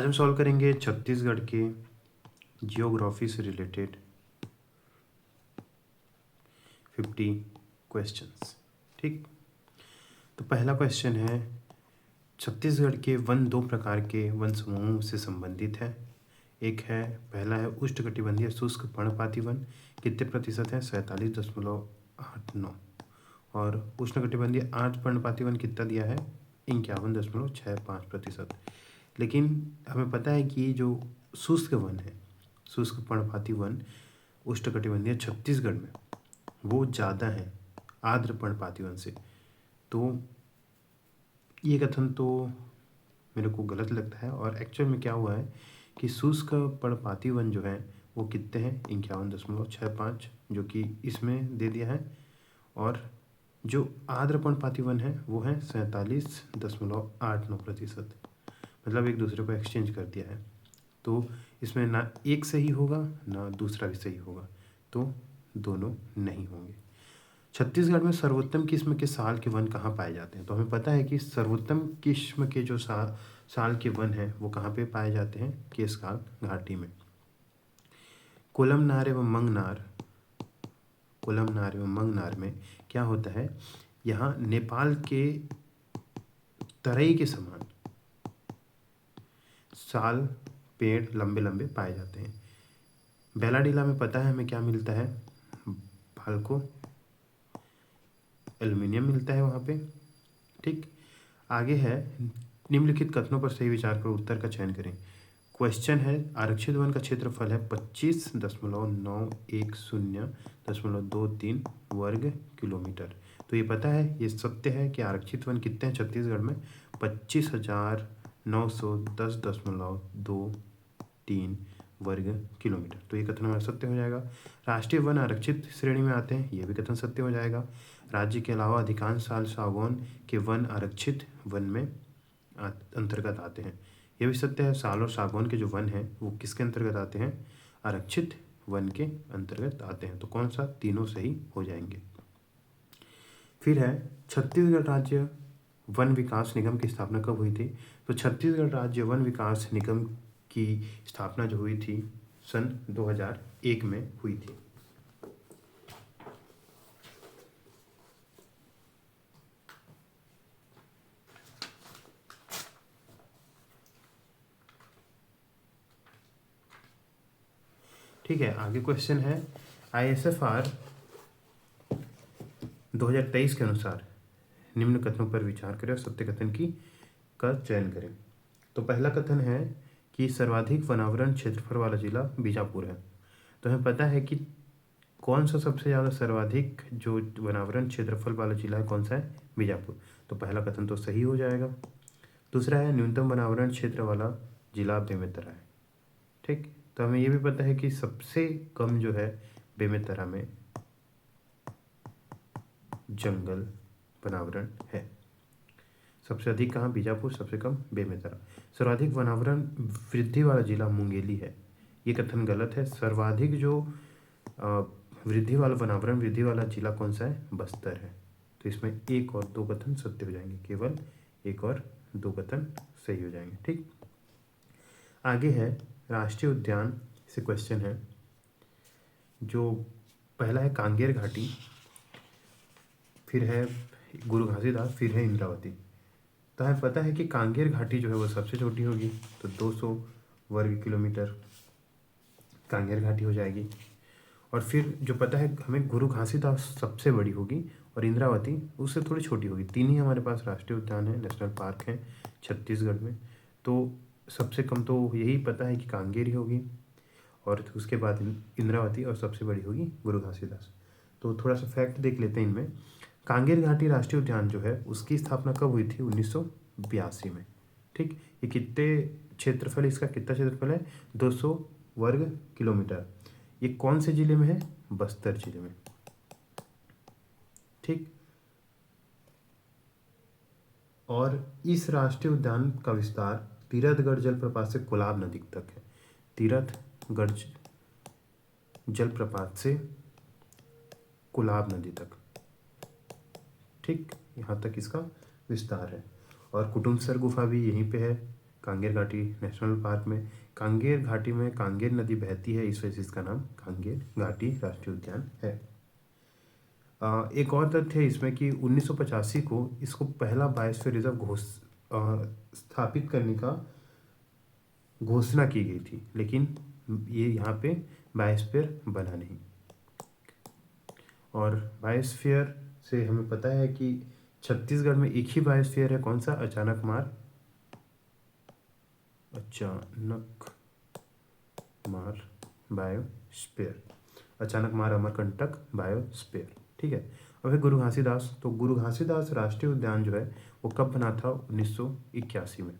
आज हम सॉल्व करेंगे छत्तीसगढ़ के जियोग्राफी से रिलेटेड 50 क्वेश्चंस। ठीक, तो पहला क्वेश्चन है, छत्तीसगढ़ के वन दो प्रकार के वन समूहों से संबंधित है। एक है, पहला है उष्णकटिबंधीय शुष्क पर्णपाती वन, कितने प्रतिशत है? 47.89। और उष्णकटिबंधीय आर्द्र पर्णपाती वन कितना दिया है? 51.65%। लेकिन हमें पता है कि जो शुष्क वन है, शुष्क पर्णपाती वन उष्णकटिबंधीय छत्तीसगढ़ में वो ज़्यादा है आर्द्र पर्णपाती वन से। तो ये कथन तो मेरे को गलत लगता है। और एक्चुअल में क्या हुआ है कि शुष्क पर्णपाती वन जो है वो कितने हैं? 51.65, जो कि इसमें दे दिया है। और जो आर्द्र पर्णपाती वन है वो है 47.89%। मतलब एक दूसरे को एक्सचेंज कर दिया है। तो इसमें ना एक सही होगा ना दूसरा भी सही होगा, तो दोनों नहीं होंगे। छत्तीसगढ़ में सर्वोत्तम किस्म के साल के वन कहाँ पाए जाते हैं? तो हमें पता है कि सर्वोत्तम किस्म के जो साल के वन हैं वो कहाँ पे पाए जाते हैं? केशकाल घाटी में। कोलमनार एवं मंगनार में क्या होता है, यहाँ नेपाल के तराई के समान साल पेड़ लंबे लंबे पाए जाते हैं। बेलाडीला में पता है हमें क्या मिलता है? भालको एल्युमिनियम मिलता है वहाँ पे। ठीक, आगे है, निम्नलिखित कथनों पर सही विचार कर उत्तर का चयन करें। क्वेश्चन है, आरक्षित वन का क्षेत्रफल है 25,910.23 वर्ग किलोमीटर। तो ये पता है, ये सत्य है कि आरक्षित वन कितने हैं छत्तीसगढ़ में? 25,910.23 वर्ग किलोमीटर। तो ये कथन हमारा सत्य हो जाएगा। राष्ट्रीय वन आरक्षित श्रेणी में आते हैं, ये भी कथन सत्य हो जाएगा। राज्य के अलावा अधिकांश साल सागौन के वन आरक्षित वन में अंतर्गत आते हैं, यह भी सत्य है। साल और सागौन के जो वन हैं वो किसके अंतर्गत आते हैं? आरक्षित वन के अंतर्गत आते हैं। तो कौन सा? तीनों सही हो जाएंगे। फिर है, छत्तीसगढ़ राज्य वन विकास निगम की स्थापना कब हुई थी? तो छत्तीसगढ़ राज्य वन विकास निगम की स्थापना जो हुई थी सन 2001 में हुई थी। ठीक है, आगे क्वेश्चन है, ISFR 2023 के अनुसार निम्न कथनों पर विचार करें और सत्य कथन का चयन करें। तो पहला कथन है कि सर्वाधिक वनावरण क्षेत्रफल वाला जिला बीजापुर है। तो हमें पता है कि कौन सा सबसे ज़्यादा सर्वाधिक जो वनावरण क्षेत्रफल वाला जिला है, कौन सा है? बीजापुर। तो पहला कथन तो सही हो जाएगा। दूसरा है, न्यूनतम वनावरण क्षेत्र वाला जिला बेमेतरा है। ठीक, तो हमें ये भी पता है कि सबसे कम जो है बेमेतरा में जंगल वनावरण है। सबसे अधिक कहाँ? बीजापुर। सबसे कम बेमेतरा। सर्वाधिक वनावरण वृद्धि वाला जिला मुंगेली है, ये कथन गलत है। सर्वाधिक जो वृद्धि वाला जिला कौन सा है? बस्तर है। तो इसमें एक और दो कथन सत्य हो जाएंगे, केवल एक और दो कथन सही हो जाएंगे। ठीक, आगे है, राष्ट्रीय उद्यान से क्वेश्चन है। जो पहला है कांगेर घाटी, फिर है गुरु घासीदास, फिर है इंद्रावती। तो हमें पता है कि कांगेर घाटी जो है वो सबसे छोटी होगी, तो 200 वर्ग किलोमीटर कांगेर घाटी हो जाएगी। और फिर जो पता है हमें, गुरु घासीदास सबसे बड़ी होगी और इंद्रावती उससे थोड़ी छोटी होगी। तीन ही हमारे पास राष्ट्रीय उद्यान है, नेशनल पार्क हैं छत्तीसगढ़ में। तो सबसे कम तो यही पता है कि कांगेर ही होगी, और उसके बाद इंद्रावती, और सबसे बड़ी होगी गुरु घासीदास। तो थोड़ा सा फैक्ट देख लेते हैं इनमें। कांगेर घाटी राष्ट्रीय उद्यान जो है उसकी स्थापना कब हुई थी? 1982 में। ठीक, ये इसका कितना क्षेत्रफल है? 200 वर्ग किलोमीटर। ये कौन से जिले में है? बस्तर जिले में। ठीक, और इस राष्ट्रीय उद्यान का विस्तार तीरथगढ़ जलप्रपात से कोलाब नदी तक है। तीरथगढ़ जलप्रपात से कोलाब नदी तक। ठीक, यहाँ तक इसका विस्तार है। और कुटुम्बसर गुफा भी यहीं पे है कांगेर घाटी नेशनल पार्क में। कांगेर घाटी में कांगेर नदी बहती है, इस वजह से इसका नाम कांगेर घाटी राष्ट्रीय उद्यान है। एक और तथ्य है इसमें कि 1985 को इसको पहला बायोस्फीयर रिजर्व स्थापित करने का घोषणा की गई थी, लेकिन ये यहाँ पे बायोस्फीयर बना नहीं। और बायोस्फीयर से हमें पता है कि छत्तीसगढ़ में एक ही बायोस्फीयर है, कौन सा? Achanakmar biosphere, Achanakmar Amarkantak biosphere. ठीक है। अब है गुरु घासीदास। तो गुरु घासीदास राष्ट्रीय उद्यान जो है वो कब बना था? 1981 में।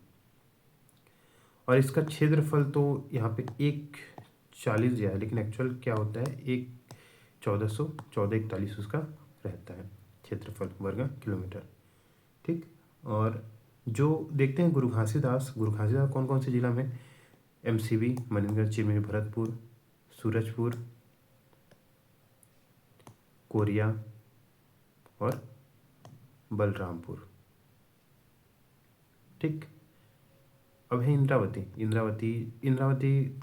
और इसका क्षेत्रफल तो यहाँ पे 140 दिया है, लेकिन एक्चुअल क्या होता है 1441 उसका रहता है क्षेत्रफल वर्ग किलोमीटर। ठीक। और जो देखते हैं गुरु घासीदास कौन कौन से जिला में? एमसीबी, मनेन्द्रगढ़, चिरमिरी, भरतपुर, सूरजपुर, कोरिया और बलरामपुर। ठीक। अब है इंद्रावती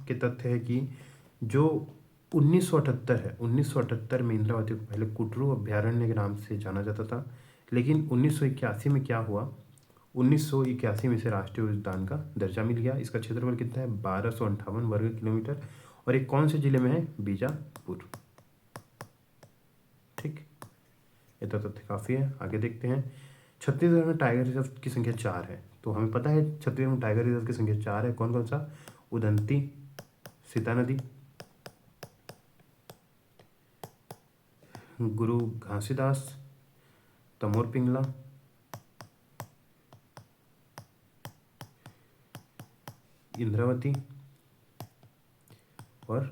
के तथ्य है कि जो 1978 है, 1978 में इंद्रावती को पहले कुटरू अभ्यारण्य के नाम से जाना जाता था, लेकिन 1981 में क्या हुआ? 1981 में इसे राष्ट्रीय उद्यान का दर्जा मिल गया। इसका क्षेत्रफल कितना है? 1258 वर्ग किलोमीटर। और एक कौन से जिले में है? बीजापुर। ठीक। ये तो तथ्य काफ़ी है। आगे देखते हैं। छत्तीसगढ़ में टाइगर रिजर्व की संख्या 4 है। तो हमें पता है छत्तीसगढ़ में टाइगर रिजर्व की संख्या 4 है। कौन कौन सा? उदंती, सीता नदी, गुरु घासीदास, तमोर पिंगला, इंद्रावती और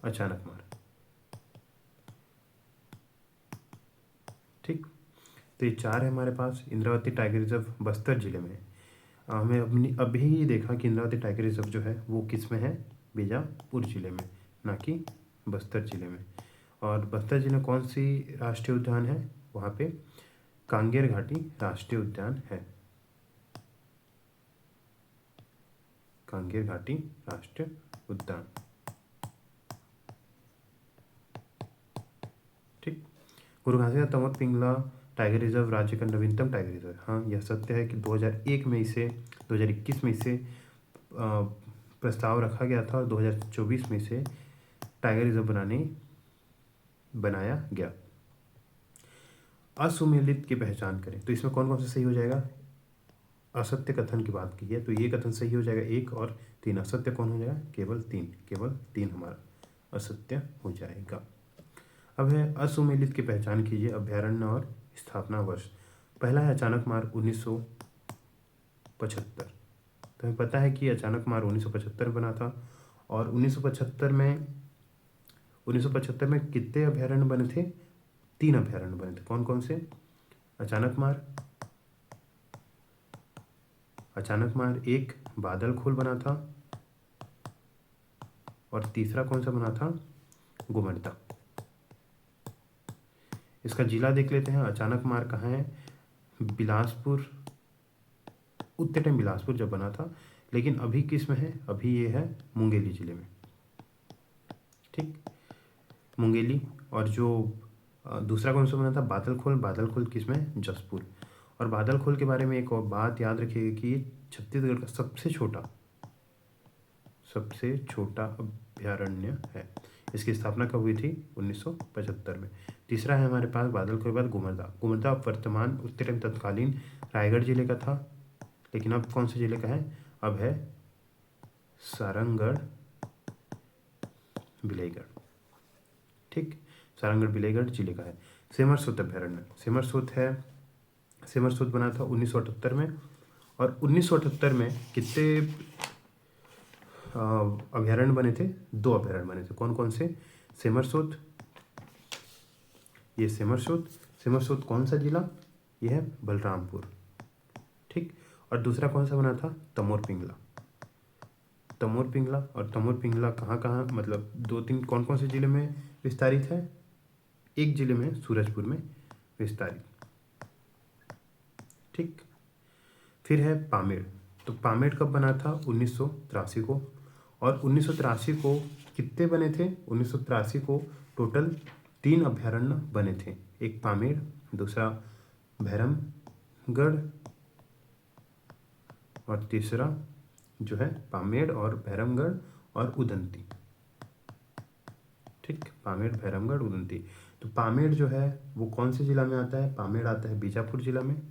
अचानकमार। ठीक। तो ये 4 है हमारे पास। इंद्रावती टाइगर रिजर्व बस्तर जिले में है। हमें अभी देखा कि इंद्रावती टाइगर रिजर्व जो है वो किस में है? बीजापुर जिले में, ना कि बस्तर जिले में। और बस्तर जिले में कौन सी राष्ट्रीय उद्यान है? वहाँ पे कांगेर घाटी राष्ट्रीय उद्यान है। कांगेर घाटी राष्ट्रीय उद्यान। ठीक। गुरु घासीदास तमोर पिंगला टाइगर रिजर्व राज्य का नवीनतम टाइगर रिजर्व। हाँ, यह सत्य है कि 2021 में इसे प्रस्ताव रखा गया था और 2024 में इसे टाइगर रिजर्व बनाया गया। असुमेलित की पहचान करें। तो इसमें कौन कौन सा सही हो जाएगा? असत्य कथन की बात की है तो ये कथन सही हो जाएगा 1 और 3। असत्य कौन हो जाएगा? केवल 3 हमारा असत्य हो जाएगा। अब है असुमेलित की पहचान कीजिए, अभ्यारण्य और स्थापना वर्ष। पहला है अचानकमार 1975। तो हमें पता है कि अचानकमार 1975 बना था। और 1975 में कितने अभ्यारण्य बने थे? 3 अभ्यारण्य बने थे। कौन कौन से? अचानकमार, एक बादलखोल बना था और तीसरा कौन सा बना था? गुमरदा। इसका जिला देख लेते हैं। अचानकमार कहाँ है? बिलासपुर। उतने टाइम बिलासपुर जब बना था, लेकिन अभी किस में है? अभी ये है मुंगेली जिले में। ठीक। मुंगेली। और जो दूसरा कौन सा बना था? बादलखोल किस में? जसपुर। और बादलखोल के बारे में एक और बात याद रखिएगा कि छत्तीसगढ़ का सबसे छोटा अभ्यारण्य है। इसकी स्थापना कब हुई थी? 1975 में। तीसरा है हमारे पास बादलखोल के बाद गुमरदा वर्तमान उस टाइम तत्कालीन रायगढ़ जिले का था, लेकिन अब कौन से जिले का है? अब है सारंगढ़ बिलाईगढ़। ठीक। सारंगढ़ बिलाईगढ़ जिले का है। सेमरसुत अभ्यारण्य। सेमरसुत बना था 1978 में। और 1978 में कितने अभ्यारण्य बने थे? 2 अभ्यारण्य बने थे। कौन कौन से? सेमरसुत, ये सेमरसुत कौन सा जिला? ये है बलरामपुर। ठीक। और दूसरा कौन सा बना था? तमोर पिंगला। और तमोर पिंगला कहाँ मतलब 2-3 कौन कौन से जिले में विस्तारित है? एक जिले में सूरजपुर में विस्तारित। ठीक। फिर है पामेड़। तो पामेड़ कब बना था? 1983 को। और 1983 को कितने बने थे? 1983 को टोटल 3 अभ्यारण्य बने थे। एक पामेड़, दूसरा भैरमगढ़ और तीसरा जो है पामेड़ और भैरमगढ़ और उदंती। ठीक, पामेड़, भैरमगढ़, उदंती। तो पामेड़ जो है वो कौन से जिला में आता है? पामेड़ आता है बीजापुर जिला में,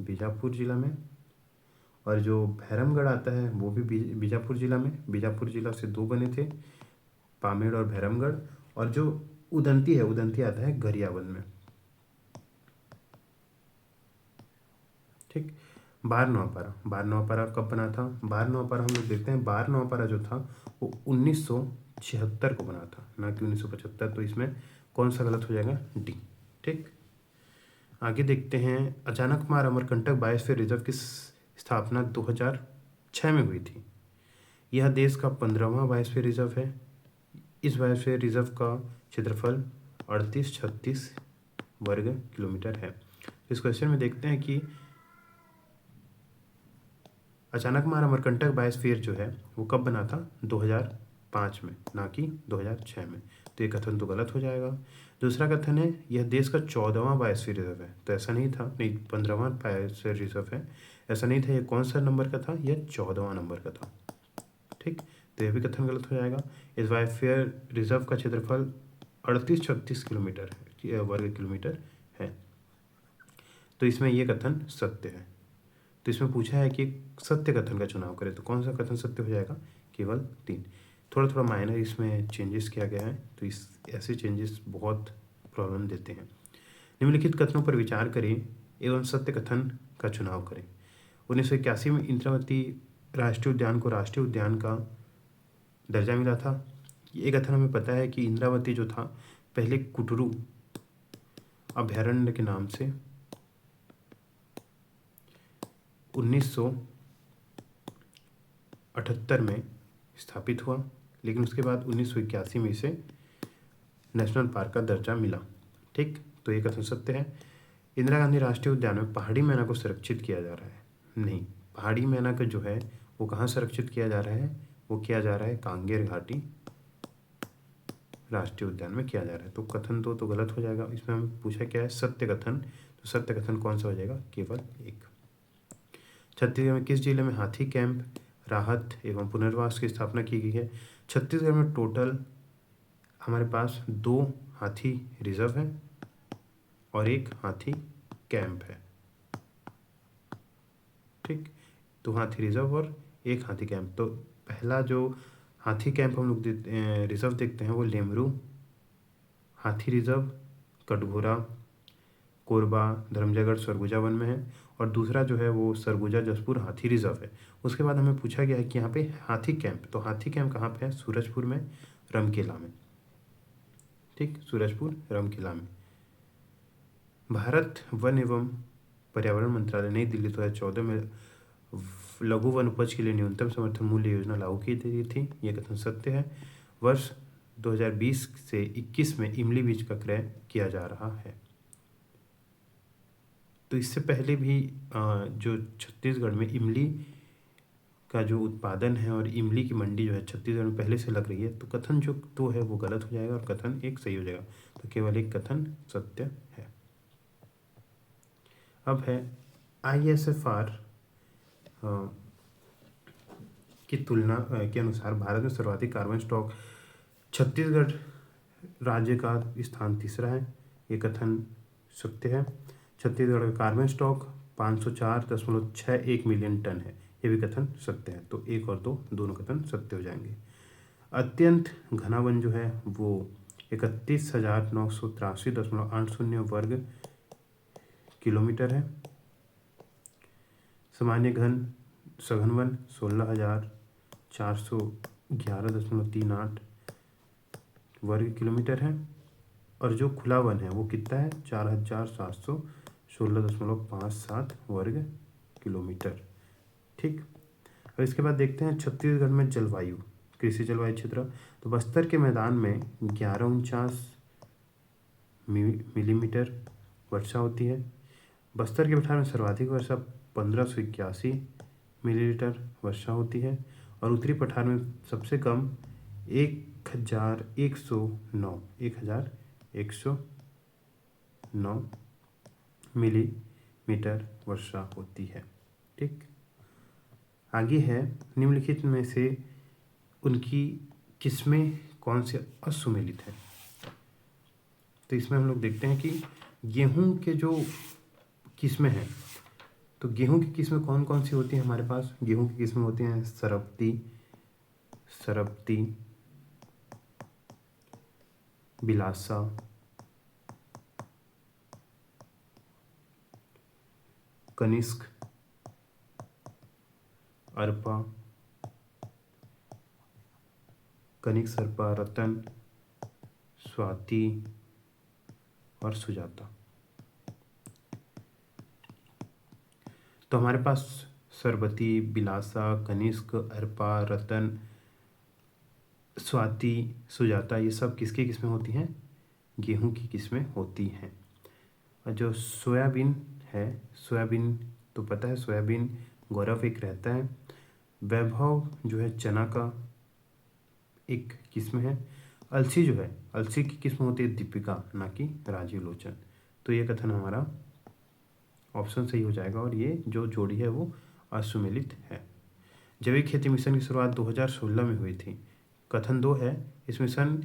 बीजापुर जिला में। और जो भैरमगढ़ आता है वो भी बीजापुर जिला में। बीजापुर जिला से 2 बने थे, पामेड़ और भैरमगढ़। और जो उदंती है, उदंती आता है गरियाबंद में। ठीक। बार नौपारा, बार नौपारा कब बना था? बार नौपारा हम लोग देखते हैं, बार नौपारा जो था वो 1976 को बना था, ना कि 1975। तो इसमें कौन सा गलत हो जाएगा? डी। ठीक। आगे देखते हैं, अचानकमार अमरकंटक बायोस्फीयर रिजर्व की स्थापना 2006 में हुई थी। यह देश का 15वां बायोस्फीयर रिजर्व है। इस बायोस्फीयर रिजर्व का क्षेत्रफल 3836 वर्ग किलोमीटर है। इस क्वेश्चन में देखते हैं कि अचानकमार अमरकंटक बायोस्फीयर जो है वो कब बना था? 2005 में, ना कि 2006 में। तो ये कथन तो गलत हो जाएगा। दूसरा कथन है यह देश का 14वां बायोस्फीयर रिजर्व है। तो ऐसा नहीं था, नहीं, 15वां बायोस्फीयर रिजर्व है, ऐसा नहीं था। ये कौन सा नंबर का था? यह 14वां नंबर का था। ठीक, तो यह भी कथन गलत हो जाएगा। इस बायोस्फीयर रिजर्व का क्षेत्रफल 3836 किलोमीटर है, वर्ग किलोमीटर है। तो इसमें यह कथन सत्य है। तो इसमें पूछा है कि सत्य कथन का चुनाव करें, तो कौन सा कथन सत्य हो जाएगा? केवल 3। थोड़ा थोड़ा माइनर इसमें चेंजेस किया गया है, तो इस ऐसे चेंजेस बहुत प्रॉब्लम देते हैं। निम्नलिखित कथनों पर विचार करें एवं सत्य कथन का चुनाव करें। 1981 में इंद्रावती राष्ट्रीय उद्यान को राष्ट्रीय उद्यान का दर्जा मिला था। ये कथन हमें पता है कि इंद्रावती जो था पहले कुटरू अभ्यारण्य के नाम से 1978 में स्थापित हुआ, लेकिन उसके बाद 1981 में इसे नेशनल पार्क का दर्जा मिला। ठीक, तो ये कथन सत्य है। इंदिरा गांधी राष्ट्रीय उद्यान में पहाड़ी मैना को संरक्षित किया जा रहा है। नहीं, पहाड़ी मैना का जो है वो कहाँ संरक्षित किया जा रहा है? वो किया जा रहा है कांगेर घाटी राष्ट्रीय उद्यान में किया जा रहा है। तो कथन 2 तो गलत हो जाएगा। इसमें हमें पूछा क्या है? सत्य कथन। तो सत्य कथन कौन सा हो जाएगा? केवल 1। छत्तीसगढ़ में किस जिले में हाथी कैंप, राहत एवं पुनर्वास की स्थापना की गई है? छत्तीसगढ़ में टोटल हमारे पास 2 हाथी रिजर्व है और 1 हाथी कैंप है। ठीक, 2 हाथी रिजर्व और 1 हाथी कैंप। तो पहला जो हाथी कैंप हम लोग रिजर्व देखते हैं वो लेमरू हाथी रिजर्व, कटघोरा, कोरबा, धर्मजयगढ़, सरगुजा वन में है। और दूसरा जो है वो सरगुजा जसपुर हाथी रिजर्व है। उसके बाद हमें पूछा गया है कि यहाँ पे हाथी कैंप, तो हाथी कैंप कहाँ पे है? सूरजपुर में, रमकेला में। ठीक, सूरजपुर, रमकेला में। भारत वन एवं पर्यावरण मंत्रालय नई दिल्ली 2014 में लघु वन उपज के लिए न्यूनतम समर्थन मूल्य योजना लागू की गई थी। यह कथन सत्य है। वर्ष 2020 से 21 में इमली बीज का क्रय किया जा रहा है। तो इससे पहले भी जो छत्तीसगढ़ में इमली का जो उत्पादन है और इमली की मंडी जो है छत्तीसगढ़ में पहले से लग रही है। तो कथन जो 2 है वो गलत हो जाएगा और कथन 1 सही हो जाएगा। तो केवल 1 कथन सत्य है। अब है ISFR की तुलना के अनुसार भारत में सर्वाधिक कार्बन स्टॉक छत्तीसगढ़ राज्य का स्थान 3रा है। ये कथन सत्य है। छत्तीसगढ़ का कार्बन स्टॉक 504.61 मिलियन टन है। ये भी कथन सत्य है। तो 1 और 2 दोनों कथन सत्य हो जाएंगे। अत्यंत घना वन जो है वो 31,983.80 वर्ग किलोमीटर है। सामान्य घन सघन वन 16,411.38 वर्ग किलोमीटर है। और जो खुला वन है वो कितना है? 4,716.57 वर्ग किलोमीटर। ठीक, अब इसके बाद देखते हैं छत्तीसगढ़ में जलवायु, कृषि जलवायु क्षेत्र। तो बस्तर के मैदान में 1149 मिलीमीटर वर्षा होती है। बस्तर के पठार में सर्वाधिक वर्षा 1581 मिलीलीटर वर्षा होती है और उत्तरी पठार में सबसे कम 1109 मिलीमीटर वर्षा होती है। ठीक, आगे है निम्नलिखित में से उनकी किस्में कौन से असुमेलित हैं। तो इसमें हम लोग देखते हैं कि गेहूं के जो किस्में हैं, तो गेहूं की किस्में कौन कौन सी होती हैं हमारे पास। गेहूं की किस्में होती हैं सरबती, बिलासा, कनिष्क, अरपा, रतन, स्वाति और सुजाता। तो हमारे पास सरबती, बिलासा, कनिष्क, अरपा, रतन, स्वाति, सुजाता, ये सब किसकी किस्में होती हैं। गेहूं की किस्में होती हैं। और जो सोयाबीन है, सोयाबीन तो पता है, सोयाबीन गौरव एक रहता है। वैभव जो है चना का एक किस्म है। अलसी जो है, अलसी की किस्म होती है दीपिका, ना कि राजीव लोचन। तो ये कथन हमारा ऑप्शन सही हो जाएगा और ये जो जोड़ी है वो असुमेलित है। जैविक खेती मिशन की शुरुआत 2016 में हुई थी। कथन 2 है, इस मिशन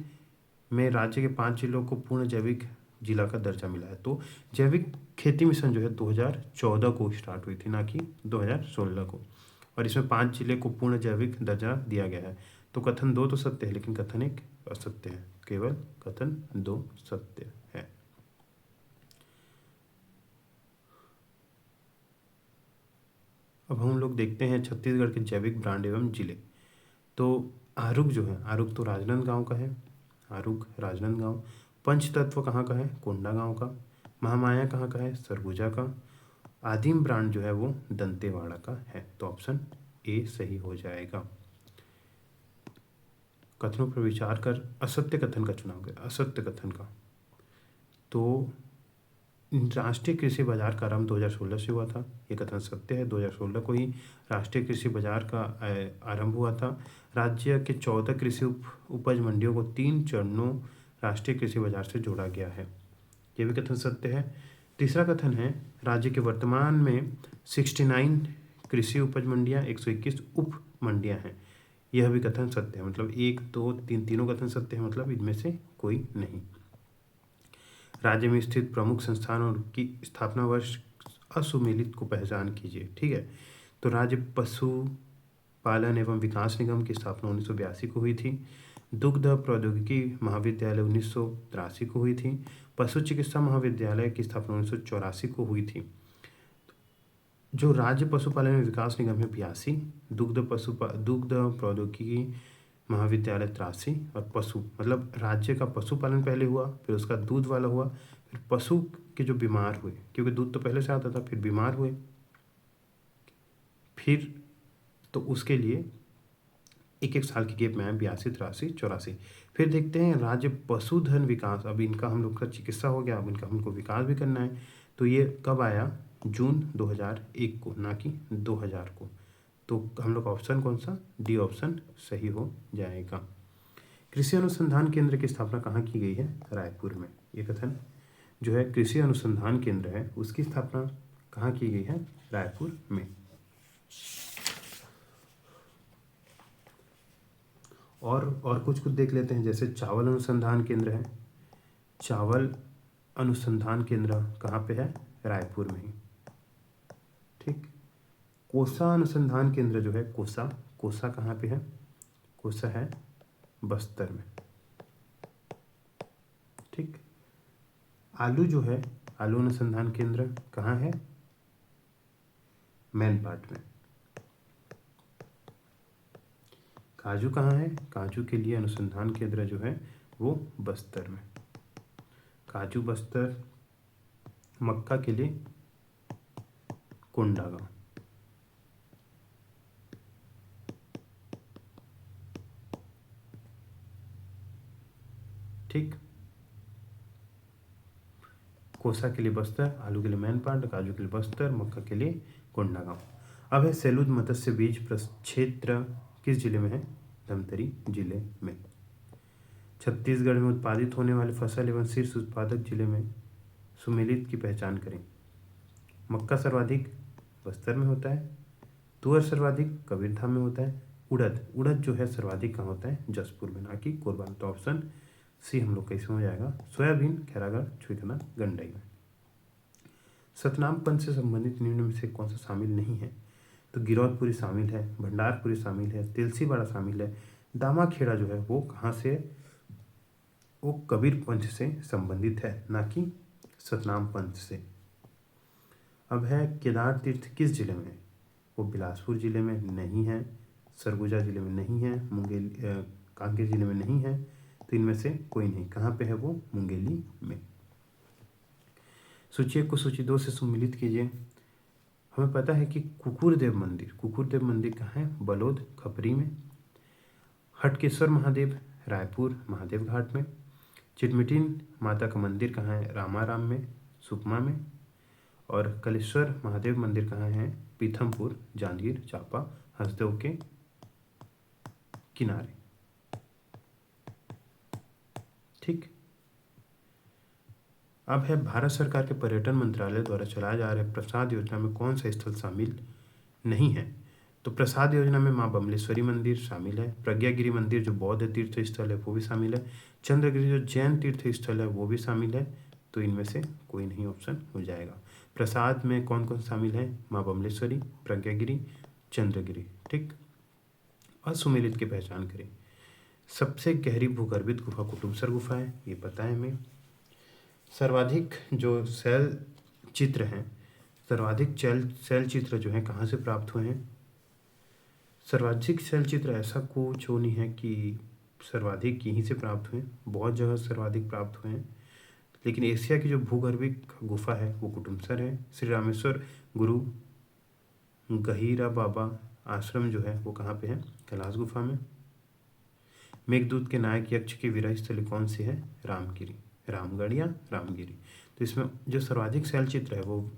में राज्य के 5 जिलों को पूर्ण जैविक जिला का दर्जा मिला है। तो जैविक खेती मिशन जो है 2014 को स्टार्ट हुई थी, ना कि 2016 को, और इसमें 5 जिले को पूर्ण जैविक दर्जा दिया गया है। तो कथन 2 तो सत्य है, लेकिन कथन 1 असत्य है। केवल कथन 2 सत्य है। अब हम लोग देखते हैं छत्तीसगढ़ के जैविक ब्रांड एवं जिले। तो आरुग जो है, आरुग तो राजनांदगांव का है, आरुग राजनांदगांव। पंचतत्व कहाँ का है, कोंडागांव का। महामाया कहाँ का है, सरगुजा का। आदिम ब्रांड जो है वो दंतेवाड़ा का है। तो ऑप्शन ए सही हो जाएगा। कथनों पर विचार कर असत्य कथन का चुनाव करें। असत्य कथन का, तो राष्ट्रीय कृषि बाजार का आरंभ 2016 से हुआ था, ये कथन सत्य है। 2016 को ही राष्ट्रीय कृषि बाजार का आरंभ हुआ था। राज्य के 14 कृषि उपज मंडियों को 3 चरणों राष्ट्रीय कृषि बाजार से जोड़ा गया है, ये भी कथन सत्य है। तीसरा कथन है, राज्य के वर्तमान में 69 कृषि उपज मंडियाँ, 121 उप मंडियाँ हैं, यह भी कथन सत्य है। मतलब 1, 2, 3 तीनों कथन सत्य है, मतलब इनमें से कोई नहीं। राज्य में स्थित प्रमुख संस्थानों की स्थापना वर्ष असुमेलित को पहचान कीजिए। ठीक है, तो राज्य पशु पालन एवं विकास निगम की स्थापना 1982 को हुई थी। दुग्ध प्रौद्योगिकी महाविद्यालय 1983 को हुई थी। पशु चिकित्सा महाविद्यालय की स्थापना 1984 को हुई थी। जो राज्य पशुपालन एवं विकास निगम है 82, दुग्ध प्रौद्योगिकी महाविद्यालय 83, और पशु मतलब राज्य का पशुपालन पहले हुआ, फिर उसका दूध वाला हुआ, फिर पशु के जो बीमार हुए, क्योंकि दूध तो पहले से आता था, फिर बीमार हुए, फिर तो उसके लिए 1-1 साल की गेप में है, 82, 83, 84। फिर देखते हैं राज्य पशुधन विकास, अब इनका हम लोग का चिकित्सा हो गया, अब इनका हमको विकास भी करना है। तो ये कब आया, जून 2001 को, ना कि 2000 को। तो हम लोग का ऑप्शन कौन सा, डी ऑप्शन सही हो जाएगा। कृषि अनुसंधान केंद्र की स्थापना कहाँ की गई है, रायपुर में। ये कथन जो है कृषि अनुसंधान केंद्र है, उसकी स्थापना कहाँ की गई है, रायपुर में। और कुछ देख लेते हैं, जैसे चावल अनुसंधान केंद्र है। चावल अनुसंधान केंद्र कहाँ पे है, रायपुर में ही। ठीक, कोसा अनुसंधान केंद्र जो है, कोसा कहाँ पे है, कोसा है बस्तर में। ठीक, आलू जो है, आलू अनुसंधान केंद्र कहाँ है, मैनपाट में। काजू कहाँ है, काजू के लिए अनुसंधान केंद्र जो है वो बस्तर में, काजू बस्तर। मक्का के लिए कोंडागांव। ठीक, कोसा के लिए बस्तर, आलू के लिए मैनपाट, काजू के लिए बस्तर, मक्का के लिए कोंडागांव। अब है सैलूद मत्स्य बीज प्रक्षेत्र किस जिले में है? धमतरी जिले में। छत्तीसगढ़ में उत्पादित होने वाले फसल एवं शीर्ष उत्पादक जिले में सुमेलित की पहचान करें। मक्का सर्वाधिक बस्तर में होता है, तुअर सर्वाधिक कबीरधाम में होता है, उड़द जो है सर्वाधिक कहाँ होता है? जसपुर में, ना कि कोरबा में। तो ऑप्शन सी हम लोग कैसे हो जाएगा? सोयाबीन, खैरागढ़, छुईखना, गंडई में। सतनाम पंथ से संबंधित निम्न में से कौन सा शामिल नहीं है? तो गिरौदपुरी शामिल है, भंडारपुरी शामिल है, तिलसीवाड़ा शामिल है, दामाखेड़ा जो है वो कहाँ से? वो कबीर पंथ से संबंधित है, ना कि सतनाम पंथ से। अब है केदार तीर्थ किस जिले में? वो बिलासपुर जिले में नहीं है, सरगुजा जिले में नहीं है, कांकेर जिले में नहीं है, तो इनमें से कोई नहीं। कहाँ पे है वो? मुंगेली में। सूची 1 को सूची 2 से सम्मिलित कीजिए। हमें पता है कि कुकुरदेव मंदिर कहाँ है? बलौद खपरी में। हटकेश्वर महादेव रायपुर महादेव घाट में। चिटमिटिन माता का मंदिर कहाँ है? रामाराम में, सुकमा में। और कलेश्वर महादेव मंदिर कहाँ है? पीथमपुर, जांजगीर चांपा, हसदेव के किनारे। ठीक। अब है भारत सरकार के पर्यटन मंत्रालय द्वारा चलाया जा रहे प्रसाद योजना में कौन सा स्थल शामिल नहीं है? तो प्रसाद योजना में माँ बमलेश्वरी मंदिर शामिल है, प्रज्ञागिरी मंदिर जो बौद्ध तीर्थ स्थल है वो भी शामिल है, चंद्रगिरी जो जैन तीर्थ स्थल है वो भी शामिल है। तो इनमें से कोई नहीं ऑप्शन हो जाएगा। प्रसाद में कौन कौन शामिल है? माँ बमलेश्वरी, प्रज्ञागिरी, चंद्रगिरी। ठीक। असुमेलित की पहचान करें। सबसे गहरी भूगर्भित गुफा कुटुबसर गुफा है, ये पता है हमें। सर्वाधिक जो शैल चित्र हैं, सर्वाधिक शैल चित्र जो है कहाँ से प्राप्त हुए हैं? सर्वाधिक शैल चित्र ऐसा कुछ वो नहीं है कि सर्वाधिक यहीं से प्राप्त हुए, बहुत जगह सर्वाधिक प्राप्त हुए हैं, लेकिन एशिया की जो भूगर्भिक गुफा है वो कुटुबसर है। श्री रामेश्वर गुरु गहीरा बाबा आश्रम जो है वो कहाँ पे है? कैलाश गुफा में। मेघदूत के नायक यक्ष की विरह स्थली कौन सी है? रामगिरी, रामगढ़ या रामगिरी। तो इसमें जो सर्वाधिक शैल चित्र है वो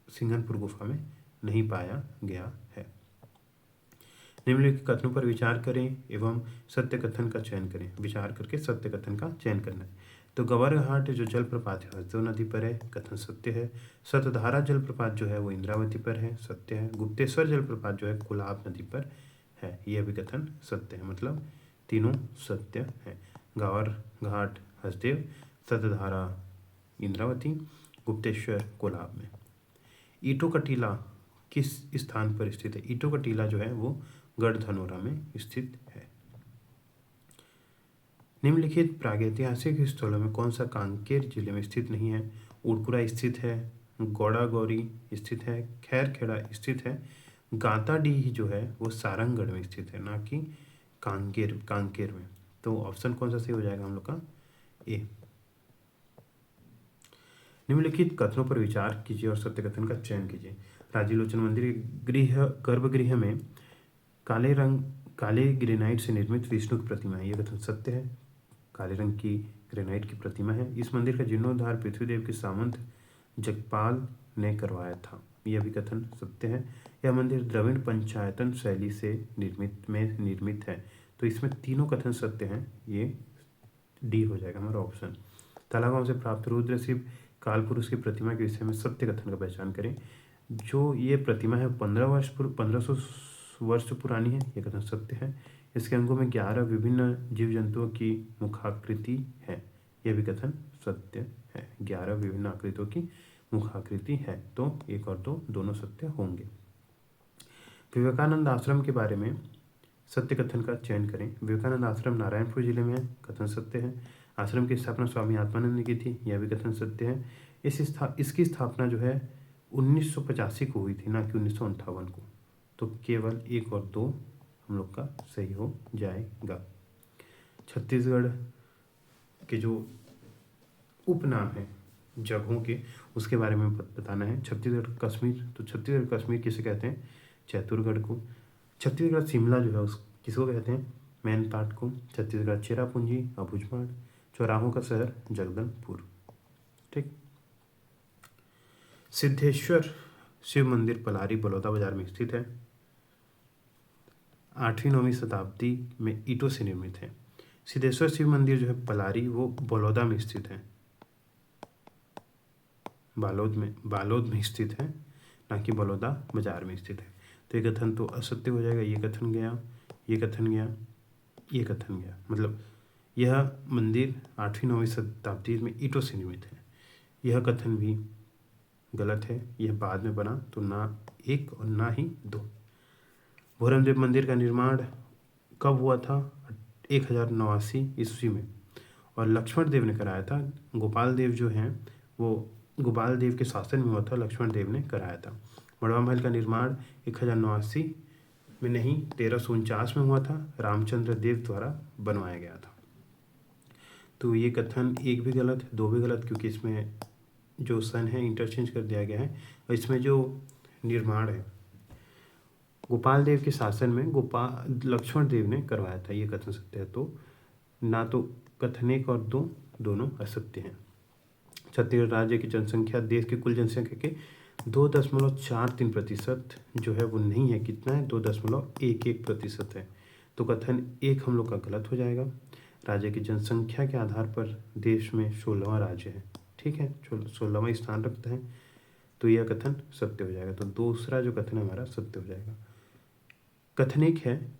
सिंघनपुर गुफा में नहीं पाया गया है। निम्नलिखित कथनों पर विचार करें एवं सत्य कथन का चयन करें। विचार करके सत्य कथन का चयन करना है। तो गवर घाट जो जलप्रपात है हसदेव नदी पर है, कथन सत्य है। सतधारा जलप्रपात जो है वो इंद्रावती पर है, सत्य है। गुप्तेश्वर जलप्रपात जो है कोलाब नदी पर है, यह भी कथन सत्य है। मतलब तीनों सत्य है। गवर घाट हसदेव, सतधारा इंद्रावती, गुप्तेश्वर कोलाब में। ईटों का टीला किस स्थान पर स्थित है? ईटों का टीला जो है वो गढ़धनोरा में स्थित है। निम्नलिखित प्रागैतिहासिक स्थलों में कौन सा कांकेर जिले में स्थित नहीं है? उड़कुरा स्थित है, गौड़ागौरी स्थित है, खैरखेड़ा स्थित है, गाताडीह जो है वो सारंगगढ़ में स्थित है, ना कि कांकेर में। तो ऑप्शन कौन सा सही हो जाएगा हम लोग का? ए। निम्नलिखित कथनों पर विचार कीजिए और सत्य कथन का चयन कीजिए। राजीलोचन मंदिर गर्भगृह में काले ग्रेनाइट से निर्मित विष्णु की प्रतिमा है, यह कथन सत्य है। काले रंग की ग्रेनाइट की प्रतिमा है। इस मंदिर का जीर्णोद्धार पृथ्वीदेव के सामंत जगपाल ने करवाया था, यह भी कथन सत्य है। यह मंदिर द्रविड़ पंचायतन शैली से निर्मित है। तो इसमें तीनों कथन सत्य हैं, ये डी हो जाएगा हमारा ऑप्शन। तालागांव से प्राप्त रुद्र शिव कालपुरुष की प्रतिमा के विषय में सत्य कथन का पहचान करें। जो ये प्रतिमा है 1500 वर्ष पुरानी है, यह कथन सत्य है। इसके अंगों में 11 विभिन्न जीव जंतुओं की मुखाकृति है, यह भी कथन सत्य है। 11 विभिन्न आकृतियों की मुखाकृति है, तो 1 और 2 दोनों सत्य होंगे। विवेकानंद आश्रम के बारे में सत्य कथन का चयन करें। विवेकानंद आश्रम नारायणपुर जिले में है, कथन सत्य है। आश्रम की स्थापना स्वामी आत्मानंद ने की थी, यह भी कथन सत्य है। इसकी स्थापना जो है 1985 को हुई थी, ना कि 1958 को। तो केवल 1 और 2 हम लोग का सही हो जाएगा। छत्तीसगढ़ के जो उपनाम है जगहों के, उसके बारे में बताना है। छत्तीसगढ़ कश्मीर, तो छत्तीसगढ़ कश्मीर किसे कहते हैं? चैतुरगढ़ को। छत्तीसगढ़ शिमला जो है उस किसको कहते हैं? मैनपाट को। छत्तीसगढ़ चेरापूंजी अबूझमाड़, चौराहों का शहर जगदलपुर। ठीक। सिद्धेश्वर शिव मंदिर पलारी बलौदा बाजार में स्थित है। 8वीं-9वीं शताब्दी में ईंटों से निर्मित है। सिद्धेश्वर शिव मंदिर जो है पलारी, वो बलौदा में स्थित है, बालोद में स्थित है, ना कि बलौदा बाजार में स्थित है। तो ये कथन तो असत्य हो जाएगा। ये कथन गया, ये कथन गया, ये कथन गया। मतलब यह मंदिर 8वीं-9वीं शताब्दी में ईंटों से निर्मित है, यह कथन भी गलत है। यह बाद में बना, तो ना 1 और ना ही 2। भोरमदेव मंदिर का निर्माण कब हुआ था? 1089 ईस्वी में, और लक्ष्मण देव ने कराया था। गोपाल देव जो हैं वो गोपाल देव के शासन में हुआ था, लक्ष्मण देव ने कराया था। मड़वा महल का निर्माण 1089 में नहीं 1349 में हुआ था, रामचंद्र देव द्वारा बनवाया गया था। तो ये कथन 1 भी गलत, 2 भी गलत, क्योंकि इसमें जो सन है इंटरचेंज कर दिया गया है, और इसमें जो निर्माण है गोपाल देव के शासन में लक्ष्मण देव ने करवाया था, ये कथन सत्य है। तो ना तो कथन 1 और 2 दोनों असत्य हैं। छत्तीसगढ़ राज्य की जनसंख्या देश की कुल जनसंख्या के 2.43% जो है वो नहीं है। कितना है? 2.11% है। तो कथन 1 हम लोग का गलत हो जाएगा। राज्य की जनसंख्या के आधार पर देश में 16वां राज्य है, ठीक है, 16वां स्थान रखता है, तो यह कथन सत्य हो जाएगा। तो दूसरा जो कथन है हमारा सत्य हो जाएगा। कथन 1 है,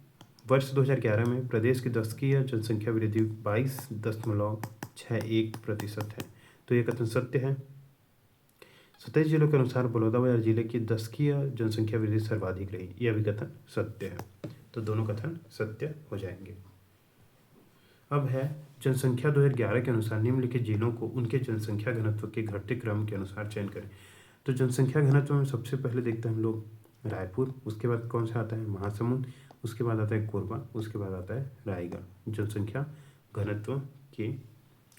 वर्ष 2011 में प्रदेश की दशकीय जनसंख्या वृद्धि 22.61% है, तो यह कथन सत्य है। 27 जिलों के अनुसार बलौदाबाजार जिले की दशकीय जनसंख्या वृद्धि सर्वाधिक रही, यह भी कथन सत्य है। तो दोनों कथन सत्य हो जाएंगे। अब है जनसंख्या 2011 के अनुसार निम्नलिखित जिलों को उनके जनसंख्या घनत्व के घटते क्रम के अनुसार चयन करें। तो जनसंख्या घनत्व में सबसे पहले देखते हैं हम लोग रायपुर, उसके बाद कौन सा आता है? महासमुंद, उसके बाद आता है कोरबा, उसके बाद आता है रायगढ़। जनसंख्या घनत्व के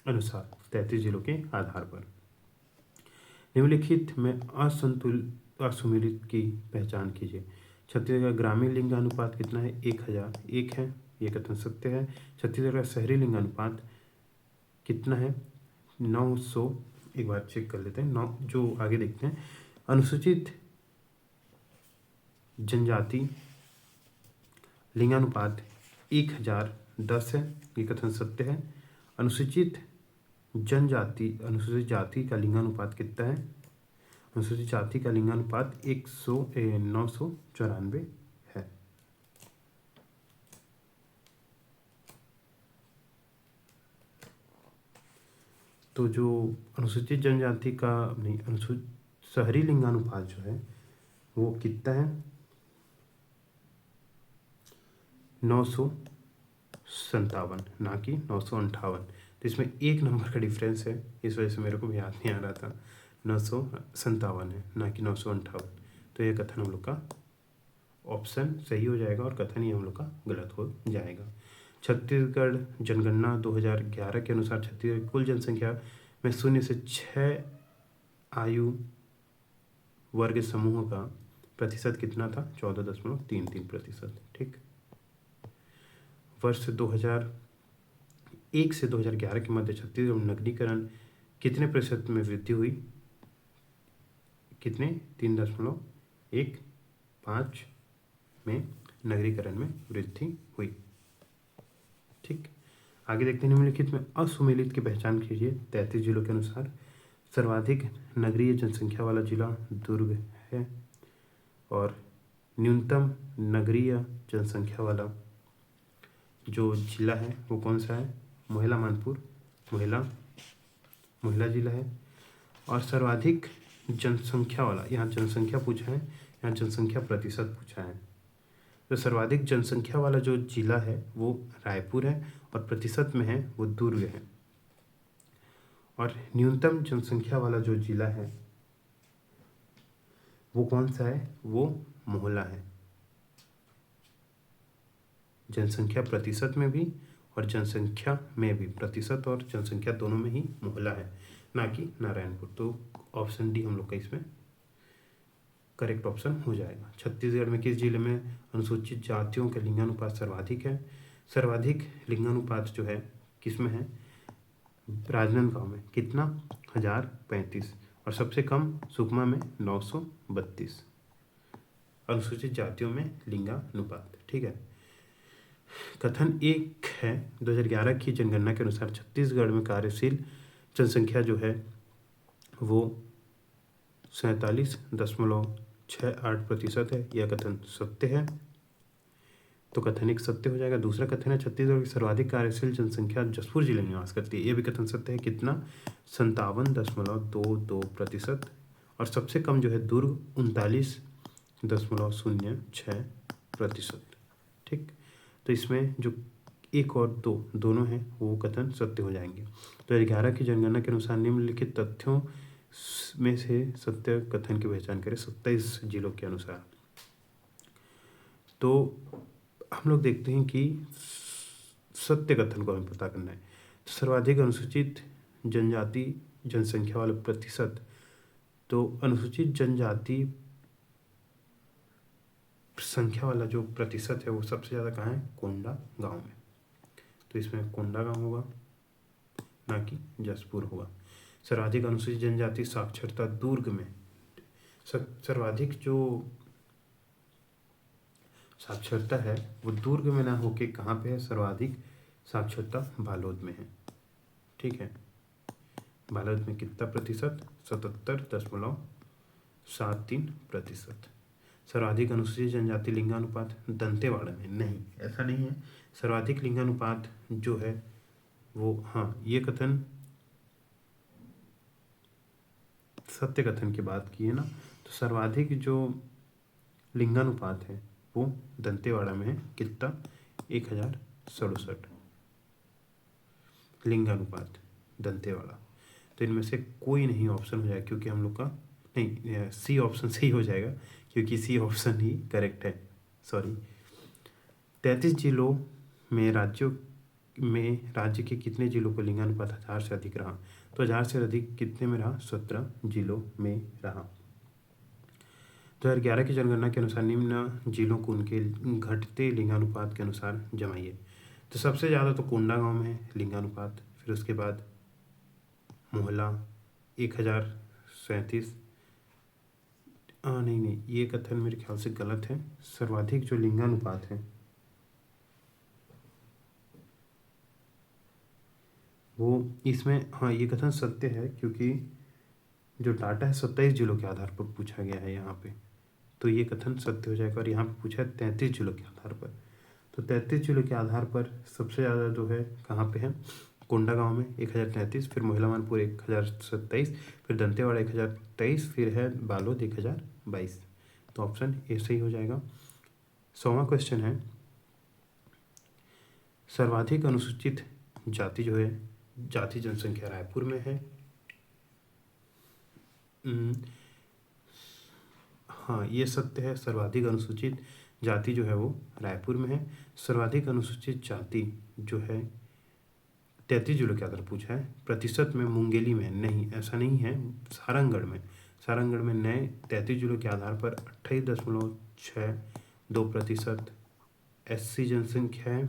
अनुसार 33 जिलों के आधार पर निम्नलिखित में असुमेलित की पहचान कीजिए। छत्तीसगढ़ ग्रामीण लिंगानुपात कितना है? 1001 है, ये कथन सत्य है। छत्तीसगढ़ का शहरी लिंगानुपात कितना है? 900। एक बार चेक कर लेते हैं, 9 जो आगे देखते हैं। अनुसूचित जनजाति लिंगानुपात 1010 है, ये कथन सत्य है। अनुसूचित जाति का लिंगानुपात कितना है? अनुसूचित जाति का लिंगानुपात 994 है। तो जो अनुसूचित जनजाति का नहीं, अनुसूचित शहरी लिंगानुपात जो है वो कितना है? 957, ना कि 958। तो इसमें 1 नंबर का डिफरेंस है, इस वजह से मेरे को भी याद नहीं आ रहा था। 957 है, ना कि 958। तो ये कथन हम लोग का ऑप्शन सही हो जाएगा, और कथन ही हम लोग का गलत हो जाएगा। छत्तीसगढ़ जनगणना 2011 के अनुसार छत्तीसगढ़ कुल जनसंख्या में 0 से 6 आयु वर्ग समूह का प्रतिशत कितना था? 14.33%, ठीक। वर्ष 2001 से 2011 के मध्य छत्तीसगढ़ में नगरीकरण कितने प्रतिशत में वृद्धि हुई? कितने? 3.15 में नगरीकरण में वृद्धि हुई, ठीक। आगे देखते हैं निम्नलिखित में असुमेलित की पहचान कीजिए। 33 जिलों के अनुसार सर्वाधिक नगरीय जनसंख्या वाला जिला दुर्ग है, और न्यूनतम नगरीय जनसंख्या वाला जो जिला है वो कौन सा है? मोहला मानपुर, मोहला जिला है। और सर्वाधिक जनसंख्या वाला, यहाँ जनसंख्या पूछा है, यहाँ जनसंख्या प्रतिशत पूछा है। तो सर्वाधिक जनसंख्या वाला जो जिला है वो रायपुर है, और प्रतिशत में है वो दुर्ग है। और न्यूनतम जनसंख्या वाला जो जिला है वो कौन सा है? वो मोहला है। जनसंख्या प्रतिशत में भी और जनसंख्या में भी, प्रतिशत और जनसंख्या दोनों में ही मोहला है, ना कि नारायणपुर। तो ऑप्शन डी हम लोग का इसमें करेक्ट ऑप्शन हो जाएगा। छत्तीसगढ़ में किस जिले में अनुसूचित जातियों के लिंगानुपात सर्वाधिक है? सर्वाधिक लिंगानुपात जो है किस में है? राजनांदगांव में। कितना? 1035। और सबसे कम सुकमा में 932 अनुसूचित जातियों में लिंगानुपात। ठीक है। कथन एक है 2011 की जनगणना के अनुसार छत्तीसगढ़ में कार्यशील जनसंख्या जो है वो 47.68% है। यह कथन सत्य है, तो कथन एक सत्य हो जाएगा। दूसरा कथन है छत्तीसगढ़ की सर्वाधिक कार्यशील जनसंख्या जसपुर जिले में निवास करती है। यह भी कथन सत्य है। कितना? 57.22%। और सबसे कम जो है दुर्ग 39.06%। ठीक, तो इसमें जो एक और दो दोनों हैं वो कथन सत्य हो जाएंगे। तो 11 की जनगणना के अनुसार निम्नलिखित तथ्यों में से सत्य कथन की पहचान करें 27 जिलों के अनुसार। तो हम लोग देखते हैं कि सत्य कथन को हमें पता करना है। तो सर्वाधिक अनुसूचित जनजाति जनसंख्या वाला प्रतिशत, तो अनुसूचित जनजाति संख्या वाला जो प्रतिशत है वो सबसे ज़्यादा कहाँ है? कोंडा गांव में। तो इसमें कोंडा गांव होगा, ना कि जसपुर होगा। सर्वाधिक अनुसूचित जनजाति साक्षरता दुर्ग में, सर्वाधिक जो साक्षरता है वो दुर्ग में ना होके कहाँ पे है? सर्वाधिक साक्षरता बालोद में है। ठीक है, बालोद में कितना प्रतिशत? 77.73%। सर्वाधिक अनुसूचित जनजाति लिंगानुपात दंतेवाड़ा में, नहीं ऐसा नहीं है। सर्वाधिक लिंगानुपात जो है वो, हाँ ये कथन सत्य कथन की बात की है ना, तो सर्वाधिक जो लिंगानुपात है वो दंतेवाड़ा में है। कितना? 1067 लिंगानुपात दंतेवाड़ा। तो इनमें से कोई नहीं ऑप्शन हो जाएगा, क्योंकि हम लोग का नहीं, सी ऑप्शन सही हो जाएगा, क्योंकि सी ऑप्शन ही करेक्ट है। सॉरी। 33 जिलों में राज्य के कितने जिलों को लिंगानुपात 1000 से अधिक रहा? तो 1000 से अधिक कितने में रहा? 17 जिलों में रहा। 2011 की जनगणना के अनुसार निम्न जिलों को उनके घटते लिंगानुपात के अनुसार जमाइए। तो सबसे ज़्यादा तो कोंडा गांव में है लिंगानुपात, फिर उसके बाद मोहला 1037। नहीं, ये कथन मेरे ख्याल से गलत है। सर्वाधिक जो लिंगानुपात है वो इसमें, हाँ ये कथन सत्य है, क्योंकि जो डाटा है 27 जिलों के आधार पर पूछा गया है यहाँ पे, तो ये कथन सत्य हो जाएगा। और यहाँ पे पूछा है 33 जिलों के आधार पर, तो 33 जिलों के आधार पर सबसे ज़्यादा जो है कहाँ पे है? कोंडा गांव में 1033, फिर महिला मानपुर 1027, फिर दंतेवाड़ा 1023, फिर है बालोद 1022। तो ऑप्शन ए सही हो जाएगा। 100वां क्वेश्चन है सर्वाधिक अनुसूचित जाति जो है जाति जनसंख्या रायपुर में है। हाँ ये सत्य है, सर्वाधिक अनुसूचित जाति जो है वो रायपुर में है। सर्वाधिक अनुसूचित जाति जो है 33 जिलों के आधार पूछा है, प्रतिशत में मुंगेली में, नहीं ऐसा नहीं है। सारंगढ़ में नए 33 जिलों के आधार पर 28.62% SC जनसंख्या है,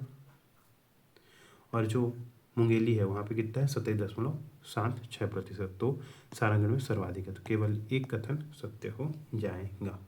और जो मुंगेली है वहाँ पे कितना है? 27.76%। तो सारंगढ़ में सर्वाधिक है, तो केवल एक कथन सत्य हो जाएगा।